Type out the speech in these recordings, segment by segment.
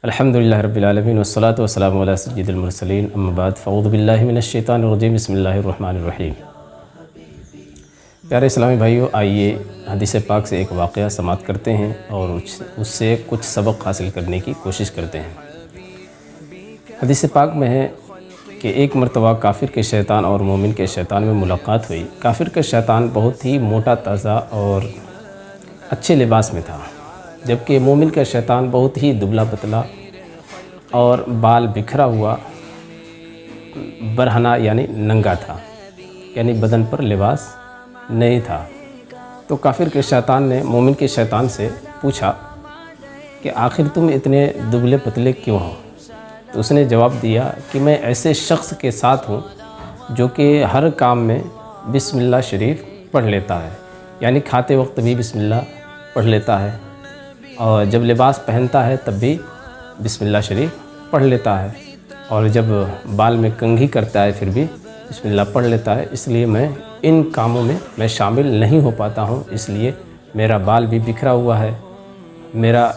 الحمدللہ رب العالمین والصلاة والسلام علی سید المرسلین اما بعد فاعوذ باللہ من الشیطان الرجیم بسم اللہ الرحمن الرحیم۔ پیارے اسلامی بھائیو، آئیے حدیث پاک سے ایک واقعہ سماعت کرتے ہیں اور اس سے کچھ سبق حاصل کرنے کی کوشش کرتے ہیں۔ حدیث پاک میں ہے کہ ایک مرتبہ کافر کے شیطان اور مومن کے شیطان میں ملاقات ہوئی۔ کافر کا شیطان بہت ہی موٹا تازہ اور اچھے لباس میں تھا، جبکہ مومن کا شیطان بہت ہی دبلا پتلا اور بال بکھرا ہوا برہنہ یعنی ننگا تھا، یعنی بدن پر لباس نہیں تھا۔ تو کافر کے شیطان نے مومن کے شیطان سے پوچھا کہ آخر تم اتنے دبلے پتلے کیوں ہو؟ تو اس نے جواب دیا کہ میں ایسے شخص کے ساتھ ہوں جو کہ ہر کام میں بسم اللہ شریف پڑھ لیتا ہے، یعنی کھاتے وقت بھی بسم اللہ پڑھ لیتا ہے، اور جب لباس پہنتا ہے تب بھی بسم اللہ شریف پڑھ لیتا ہے، اور جب بال میں کنگھی کرتا ہے پھر بھی بسم اللہ پڑھ لیتا ہے۔ اس لیے میں ان کاموں میں شامل نہیں ہو پاتا ہوں، اس لیے میرا بال بھی بکھرا ہوا ہے، میرا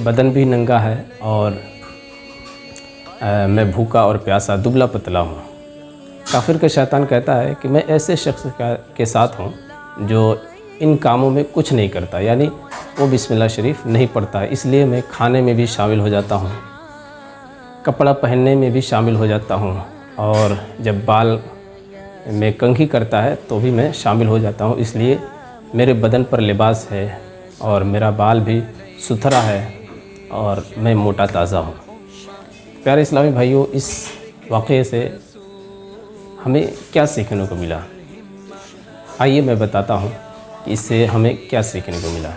بدن بھی ننگا ہے، اور میں بھوکا اور پیاسا دبلا پتلا ہوں۔ کافر کا شیطان کہتا ہے کہ میں ایسے شخص کے ساتھ ہوں جو ان کاموں میں کچھ نہیں کرتا، یعنی وہ بسم اللہ شریف نہیں پڑھتا ہے، اس لیے میں کھانے میں بھی شامل ہو جاتا ہوں، کپڑا پہننے میں بھی شامل ہو جاتا ہوں، اور جب بال میں کنگھی کرتا ہے تو بھی میں شامل ہو جاتا ہوں، اس لیے میرے بدن پر لباس ہے اور میرا بال بھی ستھرا ہے اور میں موٹا تازہ ہوں۔ پیارے اسلامی بھائیوں، اس واقعے سے ہمیں کیا سیکھنے کو ملا؟ آئیے میں بتاتا ہوں کہ اس سے ہمیں کیا سیکھنے کو ملا۔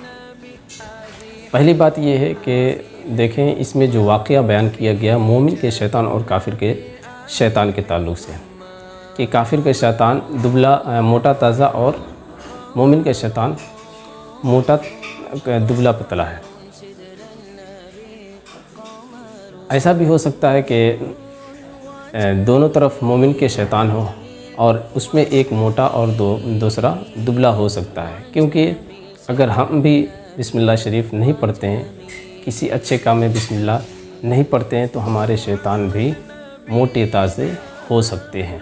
پہلی بات یہ ہے کہ دیکھیں، اس میں جو واقعہ بیان کیا گیا مومن کے شیطان اور کافر کے شیطان کے تعلق سے، کہ کافر کے شیطان موٹا تازہ اور مومن کے شیطان موٹا دبلا پتلا ہے۔ ایسا بھی ہو سکتا ہے کہ دونوں طرف مومن کے شیطان ہو اور اس میں ایک موٹا اور دوسرا دبلا ہو سکتا ہے، کیونکہ اگر ہم بھی بسم اللہ شریف نہیں پڑھتے ہیں، کسی اچھے کام میں بسم اللہ نہیں پڑھتے ہیں، تو ہمارے شیطان بھی موٹے تازے ہو سکتے ہیں۔